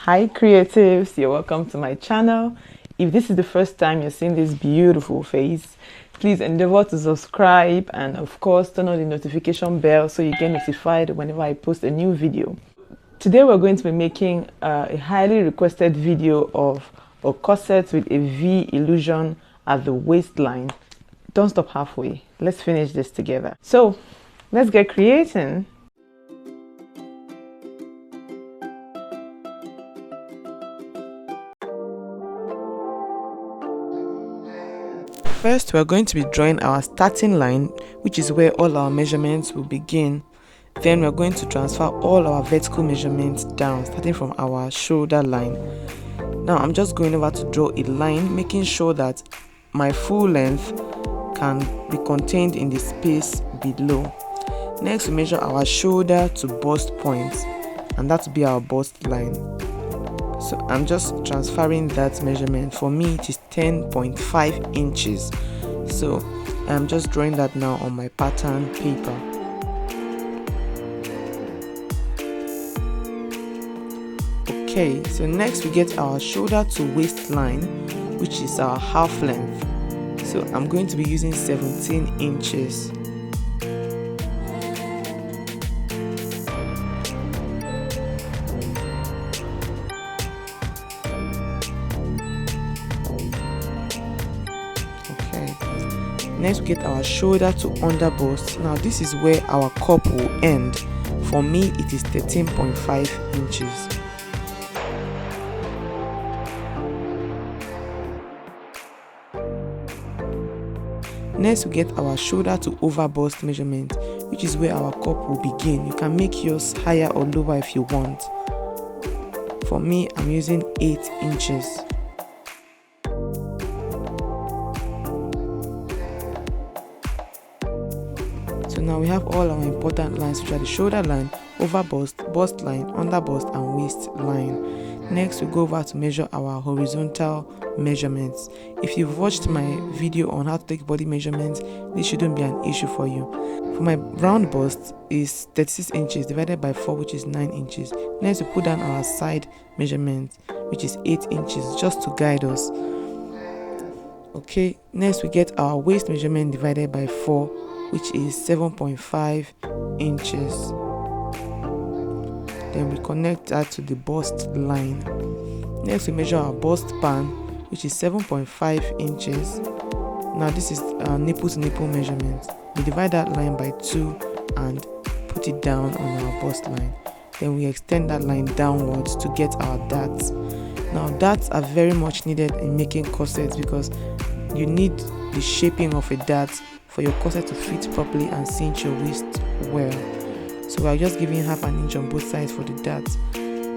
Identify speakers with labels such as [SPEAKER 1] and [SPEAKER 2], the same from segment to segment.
[SPEAKER 1] Hi creatives, you're welcome to my channel. If this is the first time you're seeing this beautiful face, please endeavor to subscribe and of course turn on the notification bell so you get notified whenever I post a new video. Today we're going to be making a highly requested video of a corset with a V illusion at the waistline. Don't stop halfway. Let's finish this together. So let's get creating. First, we're going to be drawing our starting line, which is where all our measurements will begin. Then we're going to transfer all our vertical measurements down, starting from our shoulder line. Now I'm just going over to draw a line, making sure that my full length can be contained in the space below. Next, we measure our shoulder to bust point, and that will be our bust line. So I'm just transferring that measurement. For me it is 10.5 inches. So I'm just drawing that now on my pattern paper. Okay, so next we get our shoulder to waistline, which is our half length. So I'm going to be using 17 inches. Next we get our shoulder to under bust. Now this is where our cup will end. For me it is 13.5 inches. Next we get our shoulder to over bust measurement, which is where our cup will begin. You can make yours higher or lower if you want. For me I'm using 8 inches. So now we have all our important lines, which are the shoulder line, over bust, bust line, under bust and waist line. Next we go over to measure our horizontal measurements. If you've watched my video on how to take body measurements, this shouldn't be an issue for you. For my round bust is 36 inches divided by 4, which is 9 inches. Next we put down our side measurement, which is 8 inches, just to guide us. Okay, next we get our waist measurement divided by 4, which is 7.5 inches. Then we connect that to the bust line. Next we measure our bust span, which is 7.5 inches. Now this is our nipple to nipple measurement. We divide that line by 2 and put it down on our bust line. Then we extend that line downwards to get our darts. Now darts are very much needed in making corsets because you need the shaping of a dart for your corset to fit properly and cinch your waist well. So we are just giving half an inch on both sides for the dart.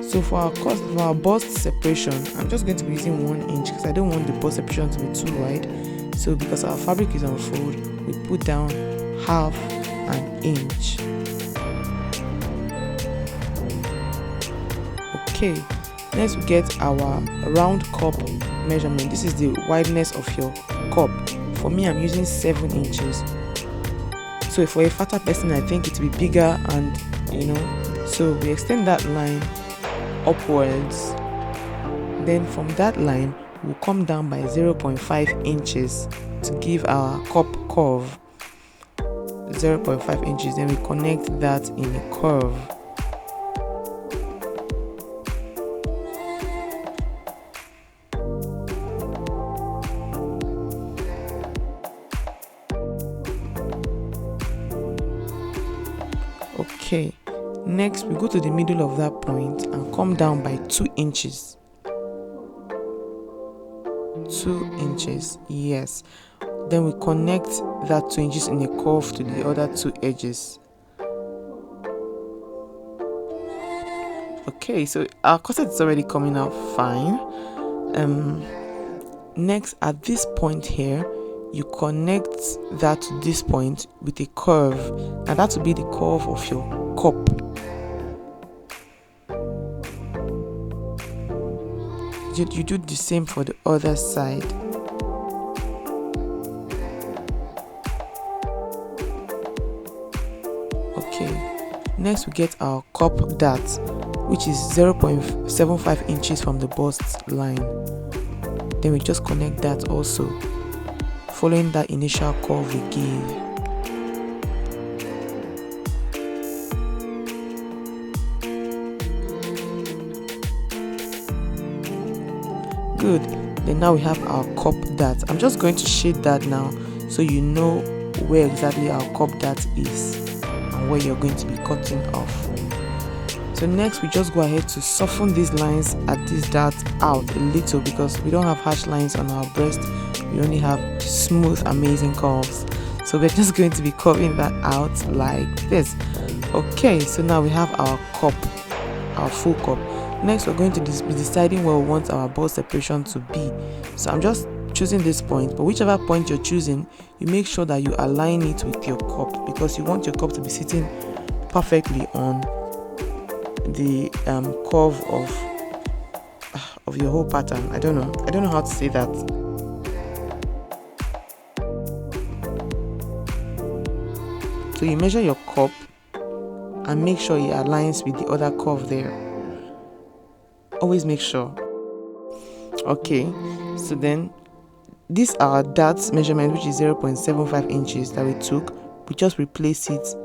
[SPEAKER 1] So for our bust separation, I'm just going to be using 1 inch because I don't want the bust separation to be too wide. So because our fabric is on fold, we put down half an inch. Okay, next we get our round cup measurement. This is the wideness of your cup. For me I'm using 7 inches. So for a fatter person I think it will be bigger, and so we extend that line upwards. Then from that line we'll come down by 0.5 inches to give our cup curve. 0.5 inches. Then we connect that in a curve. Okay, next we go to the middle of that point and come down by 2 inches. 2 inches, yes. Then we connect that 2 inches in a curve to the other 2 edges. Okay, so our corset is already coming out fine. Next, at this point here, you connect that to this point with a curve, and that will be the curve of your cup. You do the same for the other side. Okay, next we get our cup dart, which is 0.75 inches from the bust line. Then we just connect that also, following that initial curve we gave. Good. Then now we have our cup dart. I'm just going to shade that now so you know where exactly our cup dart is and where you're going to be cutting off. So next we just go ahead to soften these lines at this dart out a little, because we don't have harsh lines on our breast, we only have smooth amazing curves. So we're just going to be curving that out like this. Okay, so now we have our cup, our full cup. Next we're going to be deciding where we want our bust separation to be. So I'm just choosing this point, but whichever point you're choosing, you make sure that you align it with your cup, because you want your cup to be sitting perfectly on the curve of your whole pattern. I don't know how to say that. So you measure your cup and make sure it aligns with the other curve there. Always make sure. Okay, so then these are dart measurement, which is 0.75 inches that we took. We just replace it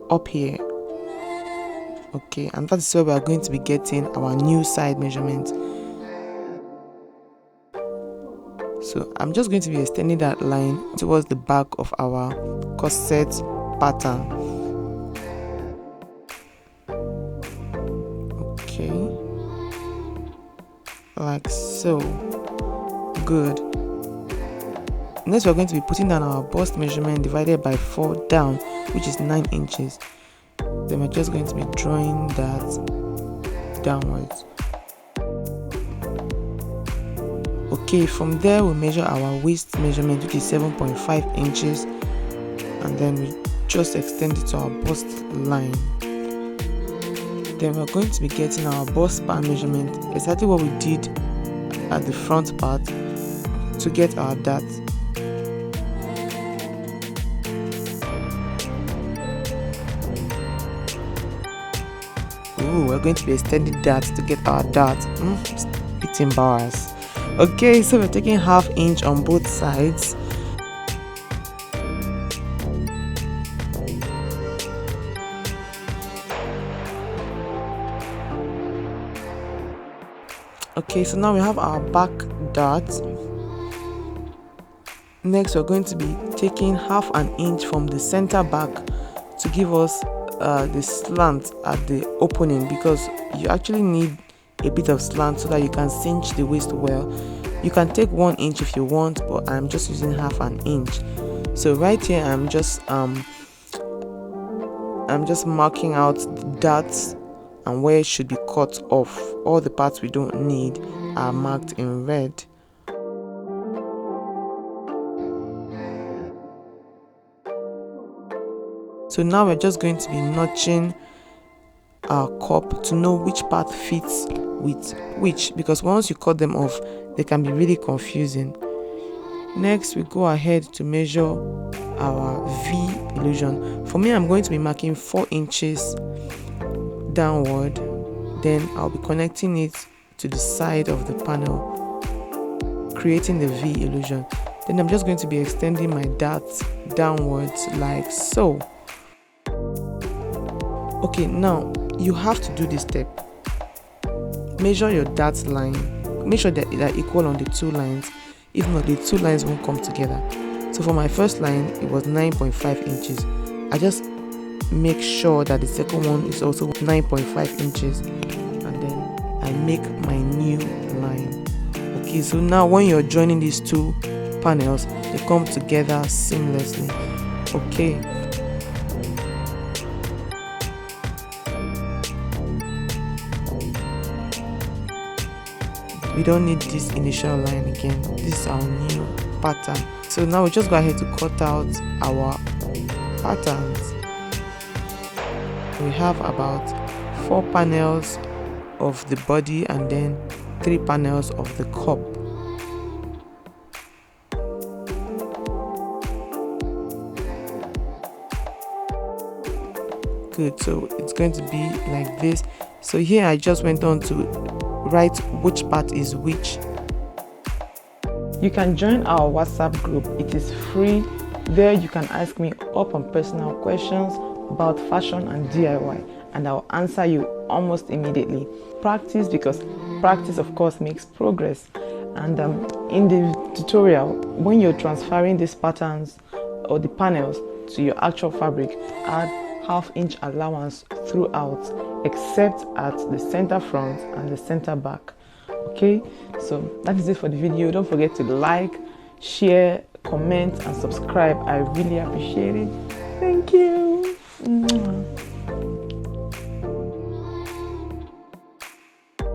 [SPEAKER 1] up here. Okay, and that's where we are going to be getting our new side measurement. So I'm just going to be extending that line towards the back of our corset pattern. Okay, like so. Good. Next we're going to be putting down our bust measurement divided by 4 down, which is 9 inches. Then we're just going to be drawing that downwards. Okay, from there we'll measure our waist measurement, which is 7.5 inches, and then we just extend it to our bust line. Then we're going to be getting our bust span measurement, exactly what we did at the front part to get our dart. Ooh, we're going to be extending that to get our dart. It's embarrassed. Okay, so we're taking 1/2 inch on both sides. Okay, so now we have our back dart. Next we're going to be taking 1/2 inch from the center back to give us the slant at the opening, because you actually need a bit of slant so that you can cinch the waist well. You can take 1 inch if you want, but I'm just using 1/2 inch. So right here I'm just marking out the darts and where it should be cut off. All the parts we don't need are marked in red. So now we're just going to be notching our cup to know which part fits with which, because once you cut them off they can be really confusing. Next we go ahead to measure our V illusion. For me, I'm going to be marking 4 inches downward, then I'll be connecting it to the side of the panel, creating the V illusion. Then I'm just going to be extending my dart downwards like so. Okay, now you have to do this step. Measure your dart line, make sure that they are equal on the 2 lines. If not, the 2 lines won't come together. So for my first line it was 9.5 inches. I just make sure that the second one is also 9.5 inches, and then I make my new line. Okay, so now when you're joining these 2 panels, they come together seamlessly. Okay, we don't need this initial line again. This is our new pattern. So now we just go ahead to cut out our patterns. We have about 4 panels of the body and then 3 panels of the cup. Good, so it's going to be like this. So here I just went on to write which part is which. You can join our WhatsApp group. It is free. There you can ask me up on personal questions about fashion and DIY, and I'll answer you almost immediately. Practice, because practice of course makes progress. And in the tutorial, when you're transferring these patterns or the panels to your actual fabric, add half-inch allowance throughout, except at the center front and the center back. Okay, so that is it for the video. Don't forget to like, share, comment and subscribe. I really appreciate it. Thank you.